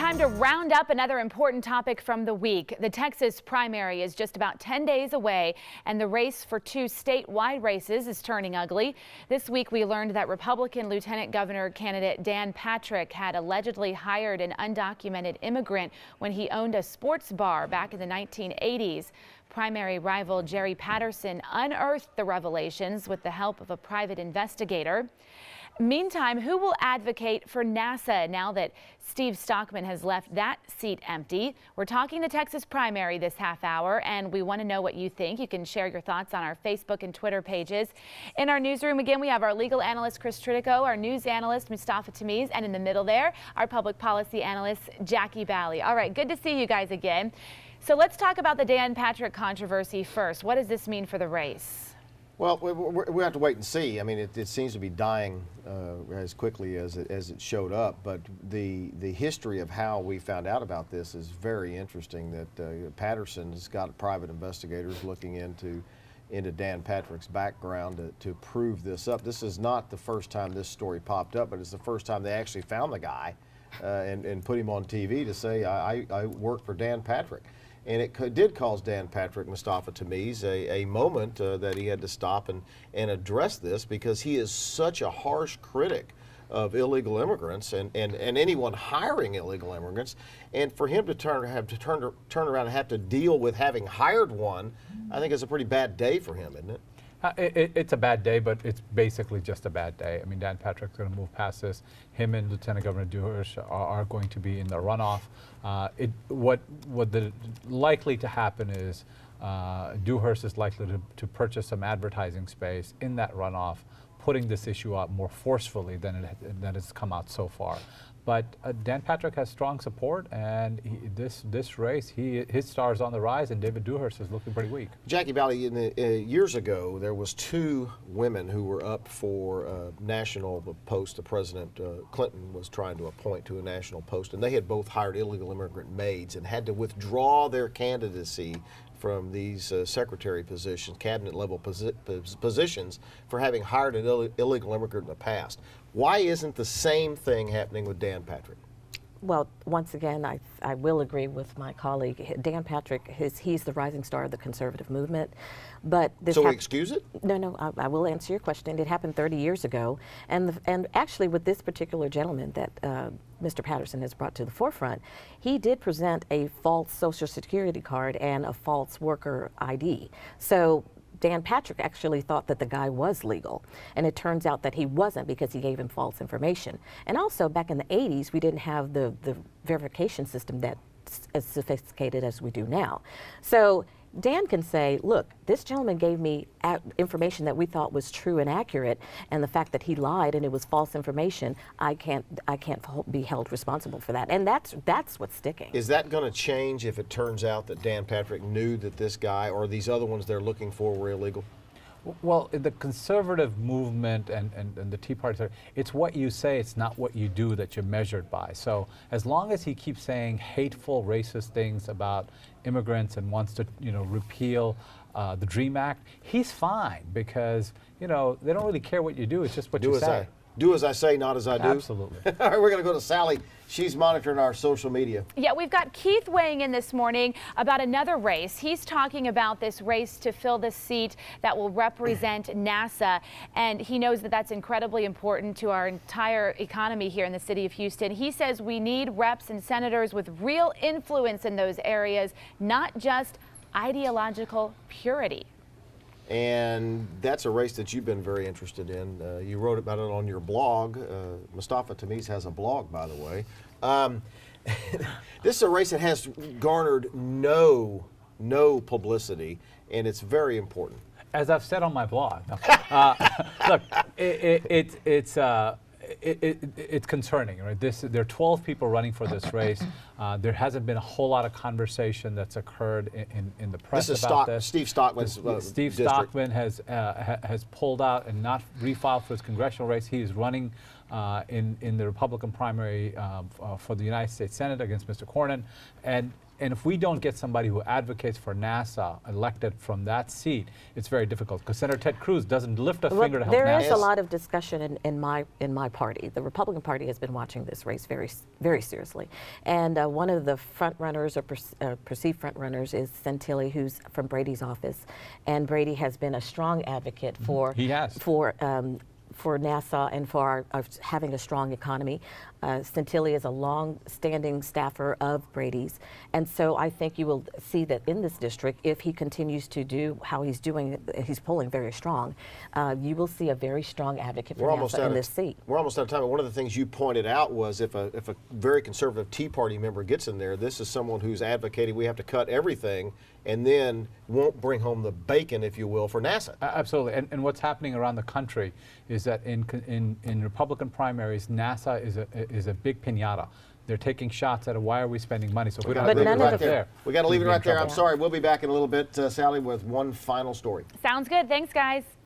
Time to round up another important topic from the week. The Texas primary is just about 10 days away, and the race for two statewide races is turning ugly. This week, we learned that Republican Lieutenant Governor candidate Dan Patrick had allegedly hired an undocumented immigrant when he owned a sports bar back in the 1980s. Primary rival Jerry Patterson unearthed the revelations with the help of a private investigator. Meantime, who will advocate for NASA now that Steve Stockman has left that seat empty? We're talking the Texas primary this half hour, and we want to know what you think. You can share your thoughts on our Facebook and Twitter pages. In our newsroom, again, we have our legal analyst, Chris Tritico, our news analyst, Mustafa Tamiz, and in the middle there, our public policy analyst, Jackie Bally. All right, good to see you guys again. So let's talk about the Dan Patrick controversy first. What does this mean for the race? Well, we have to wait and see. I mean, it seems to be dying as quickly as it showed up. But the history of how we found out about this is very interesting. That Patterson's got private investigators looking into Dan Patrick's background to prove this up. This is not the first time this story popped up, but it's the first time they actually found the guy and put him on TV to say, I work for Dan Patrick. And it did cause Dan Patrick, Mustafa Tamiz, a moment that he had to stop and address this, because he is such a harsh critic of illegal immigrants and anyone hiring illegal immigrants. And for him to turn around and have to deal with having hired one, I think it's a pretty bad day for him, isn't it? It's a bad day, but it's basically just a bad day. I mean, Dan Patrick's going to move past this. Him and Lieutenant Governor Dewhurst are going to be in the runoff. What the likely to happen is Dewhurst is likely to purchase some advertising space in that runoff, putting this issue out more forcefully than it's come out so far. But Dan Patrick has strong support, and this race, his star is on the rise, and David Dewhurst is looking pretty weak. Jackie Bally, years ago, there was two women who were up for national post. The President Clinton was trying to appoint to a national post, and they had both hired illegal immigrant maids and had to withdraw their candidacy from these secretary positions, cabinet level positions, for having hired an illegal immigrant in the past. Why isn't the same thing happening with Dan Patrick? Well, once again, I will agree with my colleague. Dan Patrick, he's the rising star of the conservative movement. But this so we excuse it? No, I will answer your question. It happened 30 years ago. And actually, with this particular gentleman that Mr. Patterson has brought to the forefront, he did present a false Social Security card and a false worker ID. So Dan Patrick actually thought that the guy was legal, and it turns out that he wasn't, because he gave him false information. And also, back in the 80s, we didn't have the verification system that's as sophisticated as we do now. So Dan can say, look, this gentleman gave me information that we thought was true and accurate, and the fact that he lied and it was false information, I can't be held responsible for that. And that's what's sticking. Is that going to change if it turns out that Dan Patrick knew that this guy or these other ones they're looking for were illegal? Well, the conservative movement and the Tea Party, it's what you say, it's not what you do that you're measured by. So as long as he keeps saying hateful, racist things about immigrants and wants to, repeal the DREAM Act, he's fine, because, they don't really care what you do. It's just what you say. Do as I say, not as I do. Absolutely. All right, we're going to go to Sally. She's monitoring our social media. Yeah, we've got Keith weighing in this morning about another race. He's talking about this race to fill the seat that will represent NASA, and he knows that that's incredibly important to our entire economy here in the city of Houston. He says we need reps and senators with real influence in those areas, not just ideological purity. And that's a race that you've been very interested in. You wrote about it on your blog. Mustafa Tamiz has a blog, by the way. This is a race that has garnered no publicity, and it's very important. As I've said on my blog, look, it's concerning, right? There are 12 people running for this race. There hasn't been a whole lot of conversation that's occurred in the press about this. Steve Stockman's Steve Stockman has pulled out and not refiled for his congressional race. He is running in the Republican primary for the United States Senate against Mr. Cornyn. And if we don't get somebody who advocates for NASA elected from that seat, it's very difficult because Senator Ted Cruz doesn't lift a finger to help NASA. There is a lot of discussion in my party. The Republican Party has been watching this race very seriously, and one of the front runners or perceived front runners is Santilli, who's from Brady's office, and Brady has been a strong advocate for for NASA and for having a strong economy. Santilli is a long-standing staffer of Brady's, and so I think you will see that in this district, if he continues to do how he's doing, he's polling very strong, you will see a very strong advocate for NASA in this seat. We're almost out of time, but one of the things you pointed out was if a very conservative Tea Party member gets in there, this is someone who's advocating we have to cut everything and then won't bring home the bacon, if you will, for NASA. Absolutely, and what's happening around the country is that in Republican primaries, NASA is a big piñata. They're taking shots at why are we spending money? So if we don't leave it right there, we got to leave it right there. I'm trouble. sorry. We'll be back in a little bit, Sally, with one final story. Sounds good. Thanks, guys.